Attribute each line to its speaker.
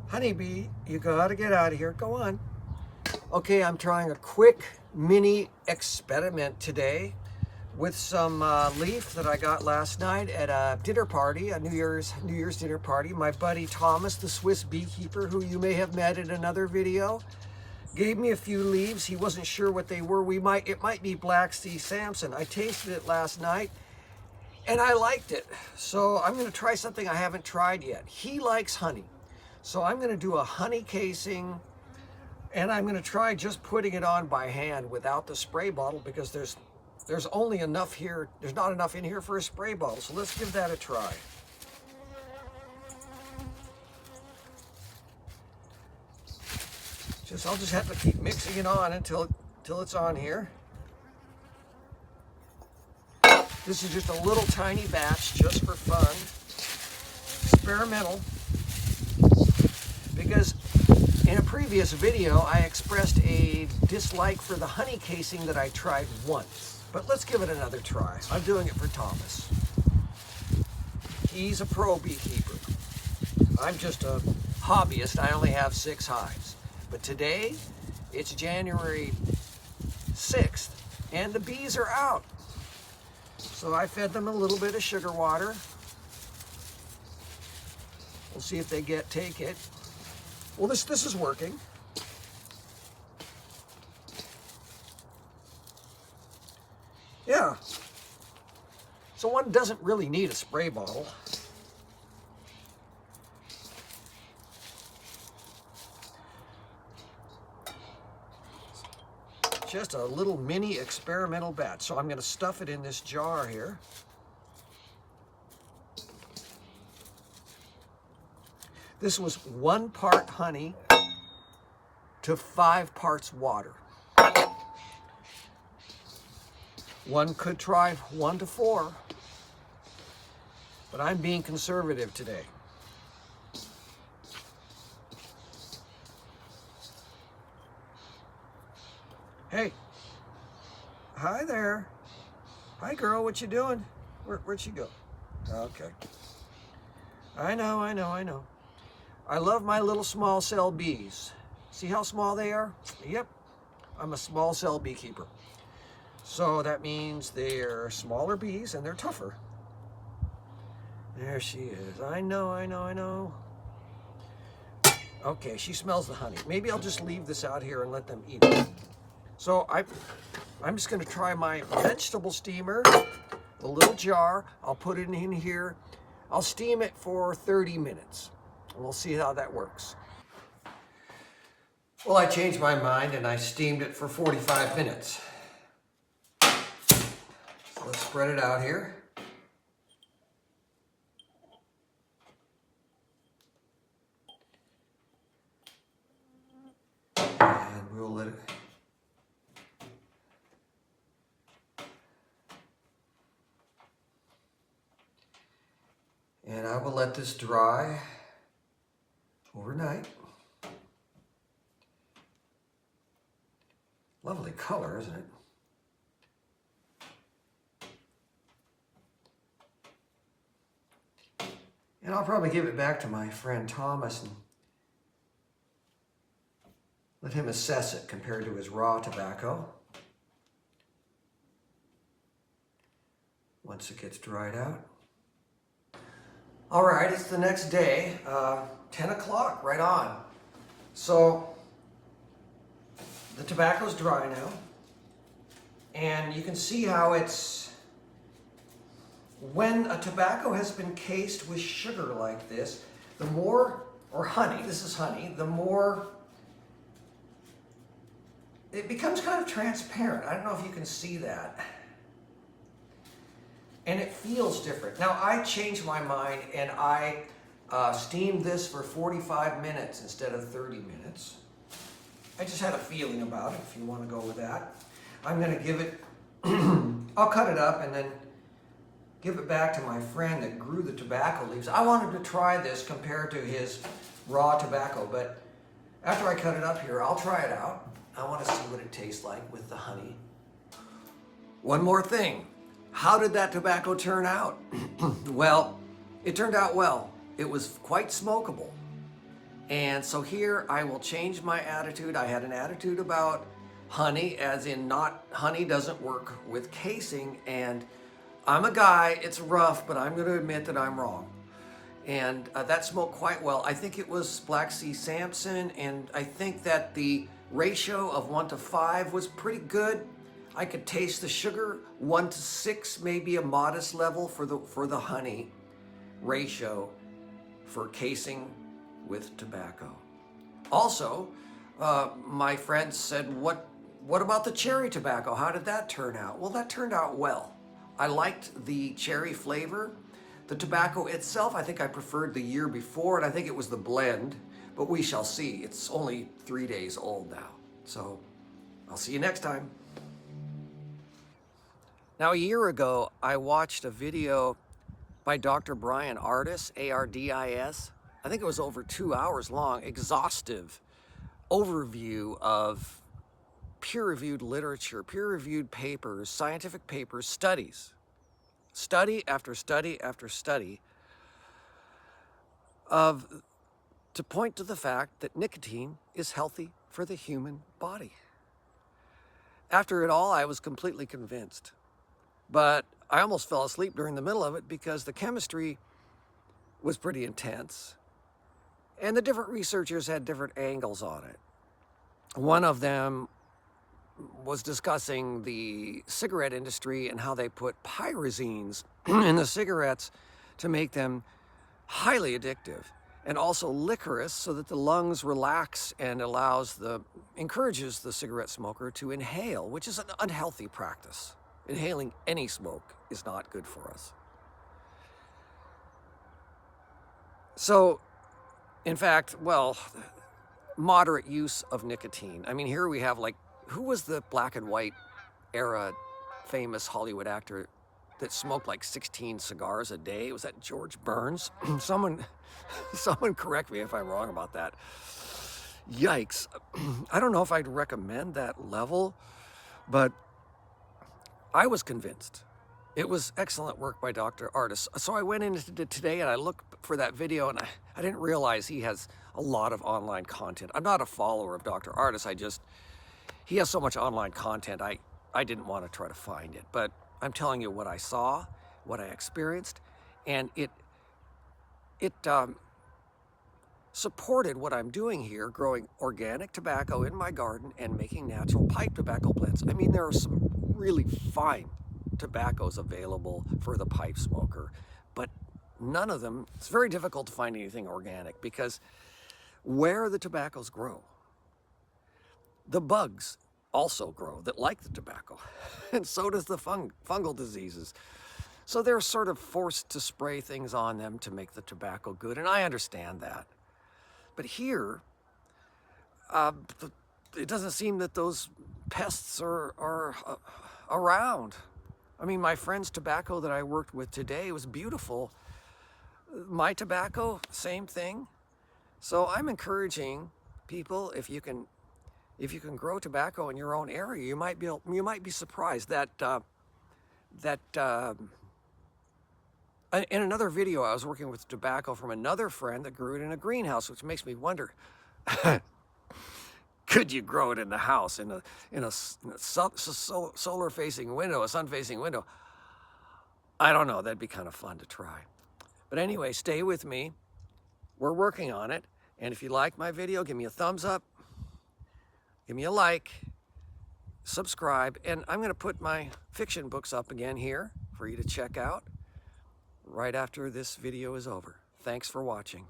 Speaker 1: Honeybee, you gotta get out of here. Go on. Okay, I'm trying a quick mini experiment today with some leaf that I got last night at a dinner party, a New Year's dinner party. My buddy Thomas, the Swiss beekeeper, who you may have met in another video, gave me a few leaves. He wasn't sure what they were. It might be black sea Samsun. I tasted it last night and I liked it. So I'm gonna try something I haven't tried yet. He likes honey. So I'm gonna do a honey casing, and I'm gonna try just putting it on by hand without the spray bottle, because there's only enough here, there's not enough in here for a spray bottle. So let's give that a try. I'll just have to keep mixing it on until it's on here. This is just a little tiny batch just for fun. Experimental. Because in a previous video, I expressed a dislike for the honey casing that I tried once. But let's give it another try. I'm doing it for Thomas. He's a pro beekeeper. I'm just a hobbyist. I only have 6 hives. But today, it's January 6th, and the bees are out. So I fed them a little bit of sugar water. We'll see if they take it. Well, this is working. Yeah. So one doesn't really need a spray bottle. Just a little mini experimental batch. So I'm going to stuff it in this jar here. This was 1 part honey to 5 parts water. One could try 1 to 4, but I'm being conservative today. Hey, hi there. Hi girl, what you doing? Where'd she go? Okay. I know. I love my little small cell bees. See how small they are? Yep, I'm a small cell beekeeper. So that means they're smaller bees and they're tougher. There she is. I know. Okay, she smells the honey. Maybe I'll just leave this out here and let them eat it. So I'm just gonna try my vegetable steamer, the little jar. I'll put it in here. I'll steam it for 30 minutes. We'll see how that works. Well, I changed my mind and I steamed it for 45 minutes. So let's spread it out here. And we'll let it... And I will let this dry overnight. Lovely color, isn't it? And I'll probably give it back to my friend Thomas and let him assess it compared to his raw tobacco once it gets dried out. All right, it's the next day, 10 o'clock, right on. So the tobacco's dry now, and you can see how when a tobacco has been cased with sugar like this, the more, or honey, this is honey, the more it becomes kind of transparent. I don't know if you can see that. And it feels different. Now, I changed my mind and I steamed this for 45 minutes instead of 30 minutes. I just had a feeling about it, if you want to go with that. I'm going to give it, I'll cut it up and then give it back to my friend that grew the tobacco leaves. I wanted to try this compared to his raw tobacco, but after I cut it up here, I'll try it out. I want to see what it tastes like with the honey. One more thing. How did that tobacco turn out? Well, it turned out well. It was quite smokable. And so here I will change my attitude. I had an attitude about honey, as in honey doesn't work with casing. And I'm a guy, it's rough, but I'm going to admit that I'm wrong. And that smoked quite well. I think it was Black Sea Samsun, and I think that the ratio of 1 to 5 was pretty good. I could taste the sugar. 1 to 6, maybe a modest level for the honey ratio for casing with tobacco. Also, my friends said, what about the cherry tobacco? How did that turn out? Well, that turned out well. I liked the cherry flavor. The tobacco itself, I think I preferred the year before, and I think it was the blend, but we shall see. It's only 3 days old now. So I'll see you next time. Now, a year ago, I watched a video by Dr. Brian Ardis, A-R-D-I-S. I think it was over 2 hours long, exhaustive overview of peer-reviewed literature, peer-reviewed papers, scientific papers, studies. Study after study after study to point to the fact that nicotine is healthy for the human body. After it all, I was completely convinced. But I almost fell asleep during the middle of it because the chemistry was pretty intense. And the different researchers had different angles on it. One of them was discussing the cigarette industry and how they put pyrazines in the cigarettes to make them highly addictive, and also licorice so that the lungs relax and encourages the cigarette smoker to inhale, which is an unhealthy practice. Inhaling any smoke is not good for us. So, in fact, moderate use of nicotine. I mean, here we have who was the black and white era famous Hollywood actor that smoked like 16 cigars a day? Was that George Burns? Someone correct me if I'm wrong about that. Yikes. I don't know if I'd recommend that level, but I was convinced. It was excellent work by Dr. Ardis. So I went into today and I looked for that video, and I didn't realize he has a lot of online content. I'm not a follower of Dr. Ardis. He has so much online content, I didn't want to try to find it. But I'm telling you what I saw, what I experienced, and it supported what I'm doing here, growing organic tobacco in my garden and making natural pipe tobacco blends. I mean, there are some really fine tobaccos available for the pipe smoker, but none of them, it's very difficult to find anything organic because where the tobaccos grow, the bugs also grow that like the tobacco, and so does the fungal diseases. So they're sort of forced to spray things on them to make the tobacco good, and I understand that. But here, it doesn't seem that those pests are around. I mean, my friend's tobacco that I worked with today was beautiful. My tobacco, same thing. So I'm encouraging people, if you can grow tobacco in your own area, you might be surprised that in another video I was working with tobacco from another friend that grew it in a greenhouse, which makes me wonder, could you grow it in the house in a solar facing window, a sun facing window? I don't know, that'd be kind of fun to try. But anyway, stay with me. We're working on it. And if you like my video, give me a thumbs up. Give me a like, subscribe, and I'm going to put my fiction books up again here for you to check out right after this video is over. Thanks for watching.